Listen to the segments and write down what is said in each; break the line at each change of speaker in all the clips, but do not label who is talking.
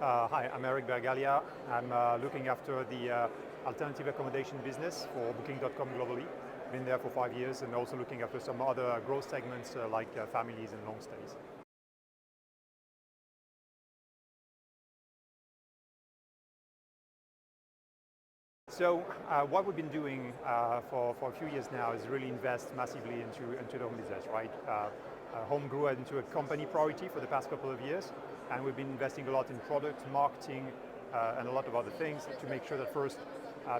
Hi, I'm Bergaglia. I'm looking after the alternative accommodation business for Booking.com globally. Been there for 5 years and also looking after some other growth segments like families and long stays. So what we've been doing for a few years now is really invest massively into the home business, right? Home grew into a company priority for the past couple of years, and we've been investing a lot in product, marketing, and a lot of other things to make sure that first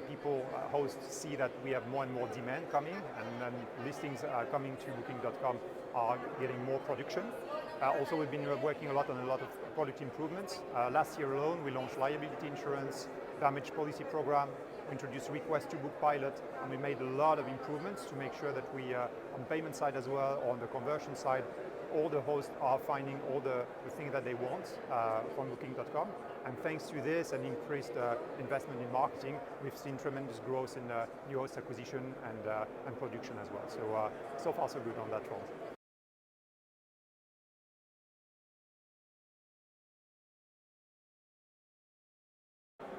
people, hosts, see that we have more and more demand coming, and then listings coming to Booking.com are getting more production. Also, we've been working a lot on a lot of product improvements. Last year alone, we launched liability insurance, damage policy program, we introduced request to book pilot, and we made a lot of improvements to make sure that we, on the payment side as well, or on the conversion side, all the hosts are finding all the things that they want from Booking.com. And thanks to this and increased investment in marketing, we've seen tremendous growth in new host acquisition and production as well. So far so good on that front.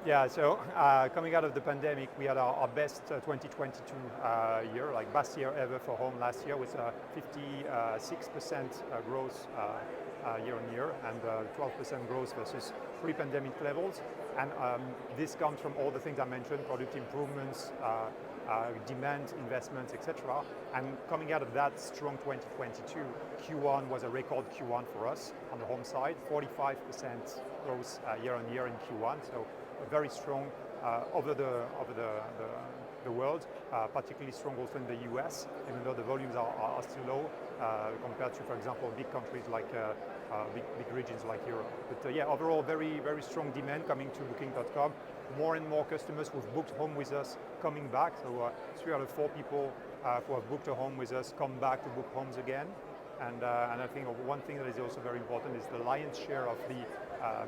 Yeah, so coming out of the pandemic, we had our best 2022 year, like best year ever for home last year, with 56% growth year on year and 12% growth versus pre-pandemic levels. And this comes from all the things I mentioned, product improvements, demand, investments, etc. And coming out of that strong 2022, Q1 was a record Q1 for us on the home side, 45% growth year on year in Q1. So very strong over the world, particularly strong also in the US, even though the volumes are still low compared to, for example, big countries like big regions like Europe. But yeah, overall very, very strong demand coming to Booking.com. More and more customers who've booked home with us coming back. So 3 out of 4 people who have booked a home with us come back to book homes again. And I think one thing that is also very important is the lion's share of the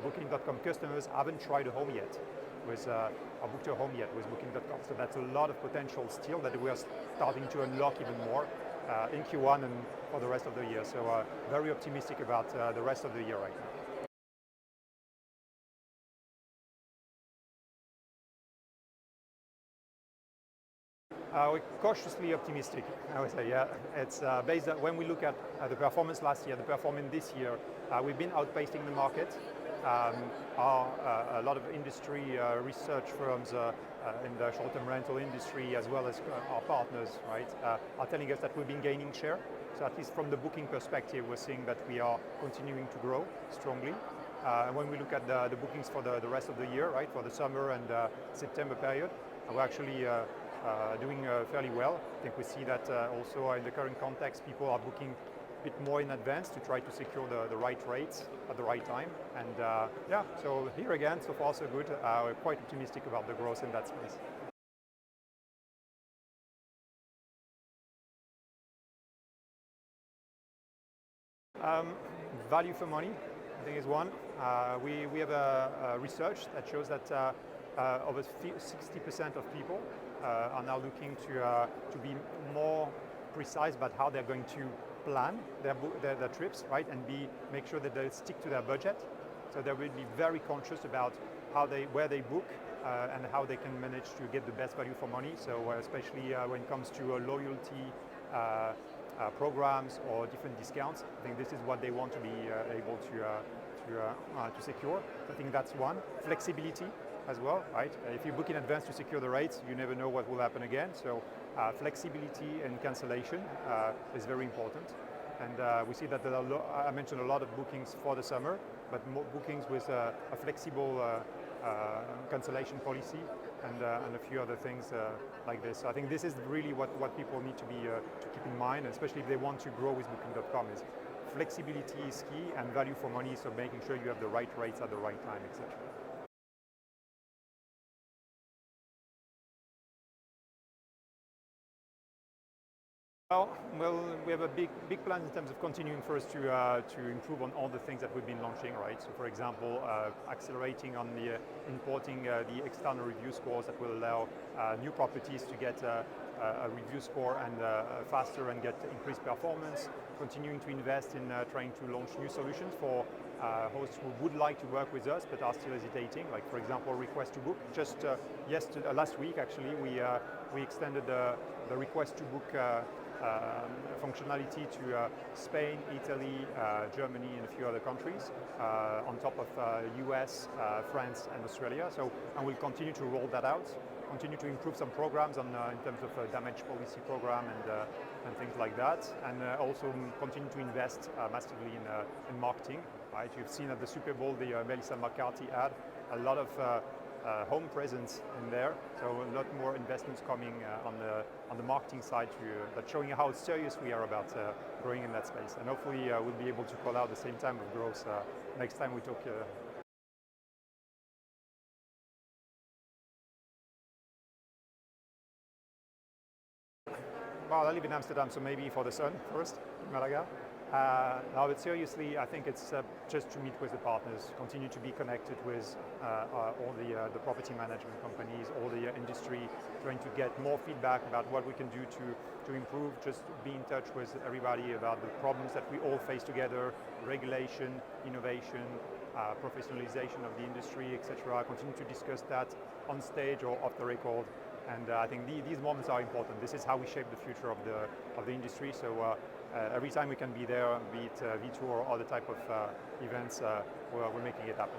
Booking.com customers haven't tried a home yet, or booked a home yet with Booking.com. So that's a lot of potential still that we are starting to unlock even more in Q1 and for the rest of the year. So very optimistic about the rest of the year right now. We're cautiously optimistic, I would say, yeah. It's based on when we look at the performance last year, the performance this year, we've been outpacing the market. A lot of industry research firms in the short-term rental industry, as well as our partners, right, are telling us that we've been gaining share. So at least from the booking perspective, we're seeing that we are continuing to grow strongly. When we look at the bookings for the rest of the year, right, for the summer and September period, we're actually doing fairly well. I think we see that also in the current context, people are booking a bit more in advance to try to secure the right rates at the right time. And yeah, so here again, so far so good. We're quite optimistic about the growth in that space. Value for money, I think, is one. We have a research that shows that over 60% of people are now looking to be more precise about how they're going to plan their trips, right, and make sure that they stick to their budget. So they will be very conscious about where they book and how they can manage to get the best value for money. So especially when it comes to loyalty programs or different discounts, I think this is what they want to be able to secure. So I think that's one. Flexibility as well, right? If you book in advance to secure the rates, you never know what will happen again. So flexibility and cancellation is very important. And we see that I mentioned a lot of bookings for the summer, but more bookings with a flexible cancellation policy and a few other things like this. So I think this is really what people need to keep in mind, especially if they want to grow with Booking.com, is flexibility is key and value for money, so making sure you have the right rates at the right time, etc. Well, we have a big plan in terms of continuing first to improve on all the things that we've been launching, right? So, for example, accelerating on the importing the external review scores that will allow new properties to get a review score and faster and get increased performance. Continuing to invest in trying to launch new solutions for hosts who would like to work with us but are still hesitating. Like for example, request to book. Just last week actually, we extended the request to book functionality to Spain, Italy, Germany, and a few other countries, on top of US, France, and Australia. And we'll continue to roll that out, continue to improve some programs in terms of damage policy program and things like that, and also continue to invest massively in marketing. Right? You've seen at the Super Bowl the Melissa McCarthy ad, a lot of home presence in there, so a lot more investments coming on the marketing side that's showing how serious we are about growing in that space. And hopefully we'll be able to call out the same time of growth next time we talk. Well, I live in Amsterdam, so maybe for the sun first, in Málaga. No, but seriously, I think it's just to meet with the partners, continue to be connected with all the property management companies, all the industry, trying to get more feedback about what we can do to improve, just be in touch with everybody about the problems that we all face together, regulation, innovation, professionalization of the industry, etc. Continue to discuss that on stage or off the record. And I think these moments are important. This is how we shape the future of the industry. So every time we can be there, be it Vitur or other type of events, we're making it happen.